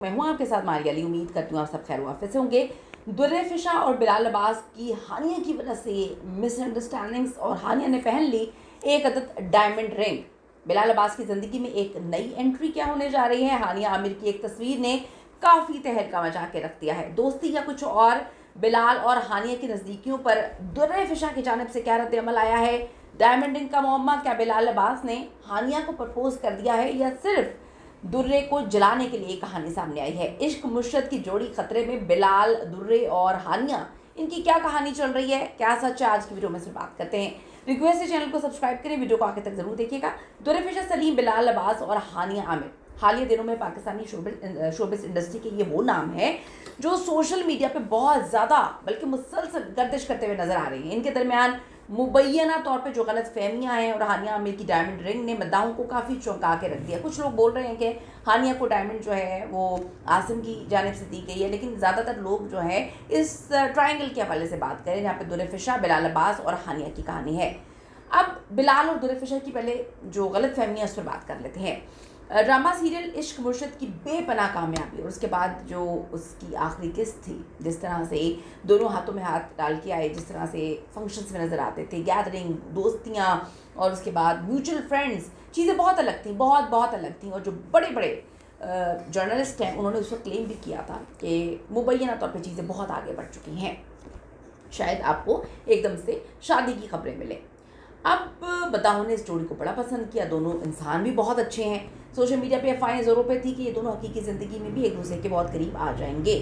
मैं हूँ आपके साथ मारिया अली। उम्मीद करती हूँ आप सब खैर वाफिस होंगे। दुर्रे फिशा और बिलाल अब्बास की हानिया की वजह से मिसअंडरस्टैंडिंग्स और हानिया ने पहन ली एक अदद डायमंड रिंग। बिलाल अब्बास की ज़िंदगी में एक नई एंट्री क्या होने जा रही है? हानिया आमिर की एक तस्वीर ने काफ़ी तहलका मचा के रख दिया है। दोस्ती या कुछ और? बिलाल और हानिया की नज़दीकियों पर दुर्रे फिशा की जानिब से क्या रद्द अमल आया है? डायमंड रिंग का मुअम्मा, क्या बिलाल अब्बास ने हानिया को प्रपोज कर दिया है या सिर्फ दुर्रे को जलाने के लिए कहानी सामने आई है? इश्क मुर्शद की जोड़ी खतरे में। बिलाल, दुर्रे और हानिया, इनकी क्या कहानी चल रही है? क्या सच है? आज की वीडियो में से बात करते हैं। रिक्वेस्ट है चैनल को सब्सक्राइब करें, वीडियो को आगे तक जरूर देखिएगा। दुर्रे फिशा सलीम, बिलाल अब्बास और हानिया आमिर हालिया दिनों में पाकिस्तानी शोबिस इंडस्ट्री के ये वो नाम है जो सोशल मीडिया पे बहुत ज़्यादा बल्कि मुसलसल गर्दिश करते हुए नजर आ रही हैं। इनके दरमियान मुबैना तौर पे जो गलत फहमियाँ हैं और हानिया आमिर की डायमंड रिंग ने मद्दाहों को काफ़ी चौंका के रख दिया। कुछ लोग बोल रहे हैं कि हानिया को डायमंड जो है वो आसिम की जानिब से दी गई है, लेकिन ज़्यादातर लोग जो है इस ट्रायंगल के हवाले से बात करें जहाँ पे दुर्रे फिशा, बिलाल अब्बास और हानिया की कहानी है। अब बिलाल और दुर्रे फिशा की पहले जो गलत फहमियाँ उस पर बात कर लेते हैं। ड्रामा सीरियल इश्क मुर्शद की बेपनाह कामयाबी और उसके बाद जो उसकी आखिरी किस्त थी, जिस तरह से दोनों हाथों में हाथ डाल के आए, जिस तरह से फंक्शंस में नज़र आते थे, गैदरिंग, दोस्तियाँ और उसके बाद म्यूचुअल फ्रेंड्स, चीज़ें बहुत अलग थी, बहुत अलग थी। और जो बड़े बड़े जर्नलिस्ट हैं उन्होंने उस वक्त क्लेम भी किया था कि मुबैना तौर पर चीज़ें बहुत आगे बढ़ चुकी हैं, शायद आपको एकदम से शादी की खबरें मिलें। अब बदाहों ने इस जोड़ी को बड़ा पसंद किया। दोनों इंसान भी बहुत अच्छे हैं। सोशल मीडिया पे अफवाहें ज़ोरों पे थी कि ये दोनों हकीकी ज़िंदगी में भी एक दूसरे के बहुत करीब आ जाएंगे।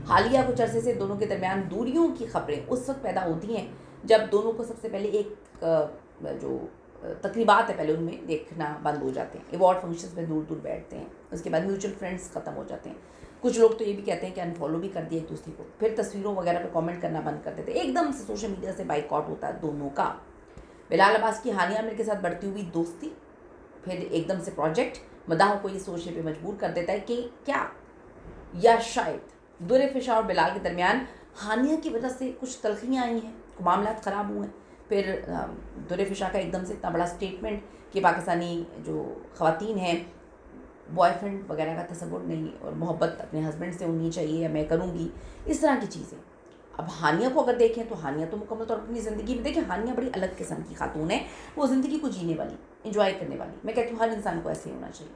हालिया कुछ अरसे से दोनों के दरमियान दूरियों की खबरें उस वक्त पैदा होती हैं जब दोनों को सबसे पहले जो तकरीबात है पहले उनमें देखना बंद हो जाते हैं। अवार्ड फंक्शंस में दूर दूर बैठते हैं, उसके बाद म्यूचुअल फ्रेंड्स ख़त्म हो जाते हैं। कुछ लोग तो ये भी कहते हैं कि अनफॉलो भी कर दिया एक दूसरे को, फिर तस्वीरों वगैरह पे कमेंट करना बंद कर देते। एकदम से सोशल मीडिया से बाइकआउट होता है दोनों का। बिलाल अब्बास की हानिया आमिर के साथ बढ़ती हुई दोस्ती, फिर एकदम से प्रोजेक्ट मदाहों को ये सोचने पे मजबूर कर देता है कि क्या या शायद दुर्रे फिशा और बिलाल के दरमियान हानिया की वजह से कुछ तलखियाँ आई हैं, मामला ख़राब हुए हैं। फिर दुर्रे फिशा का एकदम से इतना बड़ा स्टेटमेंट कि पाकिस्तानी जो ख़वातीन हैं बॉयफ्रेंड वगैरह का तसव्वुर नहीं और मोहब्बत अपने हस्बैंड से होनी चाहिए या मैं करूँगी, इस तरह की चीज़ें। अब हानिया को अगर देखें तो हानिया तो मुकम्मल तौर पर अपनी ज़िंदगी में, देखिए हानिया बड़ी अलग किस्म की खातून है। वो ज़िंदगी को जीने वाली, इंजॉय करने वाली। मैं कहती हूँ हर इंसान को ऐसे ही होना चाहिए।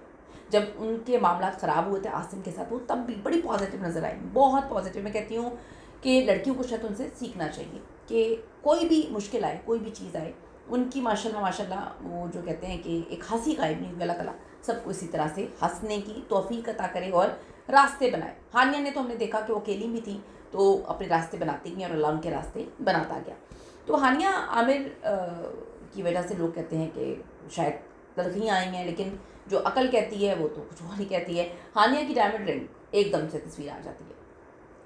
जब उनके मामला ख़राब हुए थे आसिम के साथ, वो तब भी बड़ी पॉजिटिव नज़र आई, बहुत पॉजिटिव। मैं कहती हूँ कि लड़कियों को शायद उनसे सीखना चाहिए कि कोई भी मुश्किल आए, कोई भी चीज़ आए, उनकी माशाल्लाह वो जो कहते हैं कि एक हंसी गायब नहीं हुई। अल्लाह ताला सबको इसी तरह से हंसने की तौफीक अता करे और रास्ते बनाए। हानिया ने तो हमने देखा कि वो अकेली भी थी तो अपने रास्ते बनाती गई और अल्लाह उनके रास्ते बनाता गया। तो हानिया आमिर की वजह से लोग कहते हैं कि शायद तलखियाँ आई हैं, लेकिन जो अकल कहती है वो तो कुछ और ही कहती है। हानिया की डायमंड रिंग एकदम से तस्वीर आ जाती है।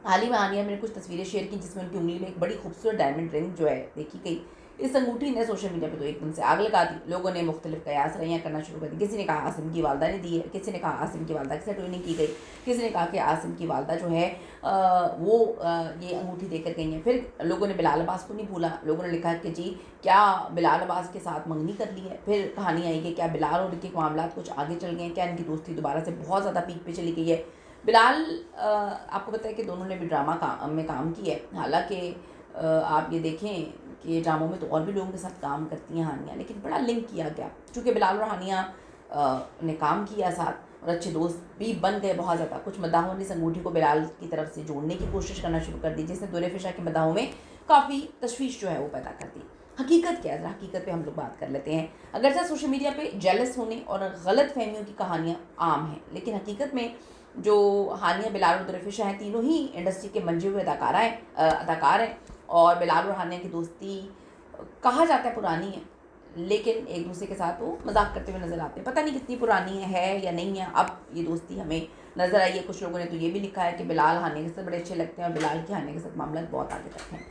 हाल ही में हानिया ने कुछ तस्वीरें शेयर की जिसमें उनकी उंगली में एक बड़ी खूबसूरत डायमंड रिंग जो है देखी गई। इस अंगूठी ने सोशल मीडिया पे तो एकदम से आग लगा दी। लोगों ने मुख्तलिफ कयास रैयाँ करना शुरू कर दी। किसी ने कहा आसिम की वालदा ने दी है, किसी ने कहा आसिम की वालदा के साथ ट्रेनिंग की गई, किसी ने कहा कि आसिम की वालदा जो है ये अंगूठी देकर गई हैं। फिर लोगों ने बिलाल अब्बास को नहीं भूला, लोगों ने लिखा कि जी क्या बिलाल अब्बास के साथ मंगनी कर ली है। फिर कहानी आई कि क्या बिलाल और इनके मामला कुछ आगे चल गए हैं, क्या इनकी दोस्ती दोबारा से बहुत ज़्यादा पीक पे चली गई है। बिलाल आपको पता है कि दोनों ने भी ड्रामा में काम किया है। हालांकि आप ये देखें कि ड्रामों में तो और भी लोगों के साथ काम करती हैं हानिया, लेकिन बड़ा लिंक किया गया चूँकि बिलाल और हानिया ने काम किया साथ और अच्छे दोस्त भी बन गए बहुत ज़्यादा। कुछ मदाहों ने इस अंगूठी को बिलाल की तरफ से जोड़ने की कोशिश करना शुरू कर दी, जिसने दुर्रे फिशा के मदाहों में काफ़ी तशवीश जो है वो पैदा कर दी। हकीकत क्या है? हकीकत पे हम लोग बात कर लेते हैं। अगरचे सोशल मीडिया पे जेलस होने और गलत फहमियों की कहानियाँ आम हैं, लेकिन हकीकत में जो हानिया, बिलाल और दुर्रे फिशा हैं, तीनों ही इंडस्ट्री के मंजे हुए अदाकार हैं और बिलाल और हानिया की दोस्ती कहा जाता है पुरानी है, लेकिन एक दूसरे के साथ वो मजाक करते हुए नज़र आते हैं। पता नहीं कितनी पुरानी है या नहीं है। अब ये दोस्ती हमें नज़र आई है। कुछ लोगों ने तो ये भी लिखा है कि बिलाल हानिया के साथ बड़े अच्छे लगते हैं और बिलाल के हानिया के साथ मामला बहुत आगे तक है।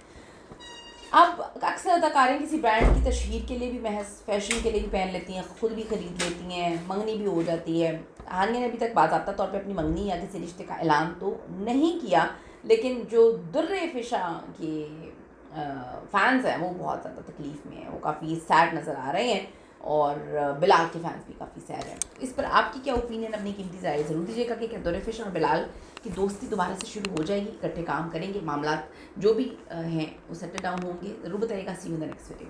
अब अक्सर अदाकारें किसी ब्रांड की तशहीर के लिए भी, महज फैशन के लिए भी पहन लेती हैं, ख़ुद भी ख़रीद लेती हैं, मंगनी भी हो जाती है। हानिया ने अभी तक बाज़ाब्ता तौर पे अपनी मंगनी या किसी रिश्ते का ऐलान तो नहीं किया, लेकिन जो दुर्रे फिशा के फैंस हैं वो बहुत ज़्यादा तकलीफ़ में हैं, वो काफ़ी सैड नज़र आ रहे हैं। और बिलाल के फैंस भी काफ़ी सैड हैं। इस पर आपकी क्या ओपिनियन, अपनी कीमती राय ज़रूर दीजिएगा कि क्या दुर्रफिश और बिलाल की दोस्ती दोबारा से शुरू हो जाएगी, इकट्ठे काम करेंगे, मामला जो भी हैं वो सेटल डाउन होंगे, ज़रूर बताइएगा। See you in the next video.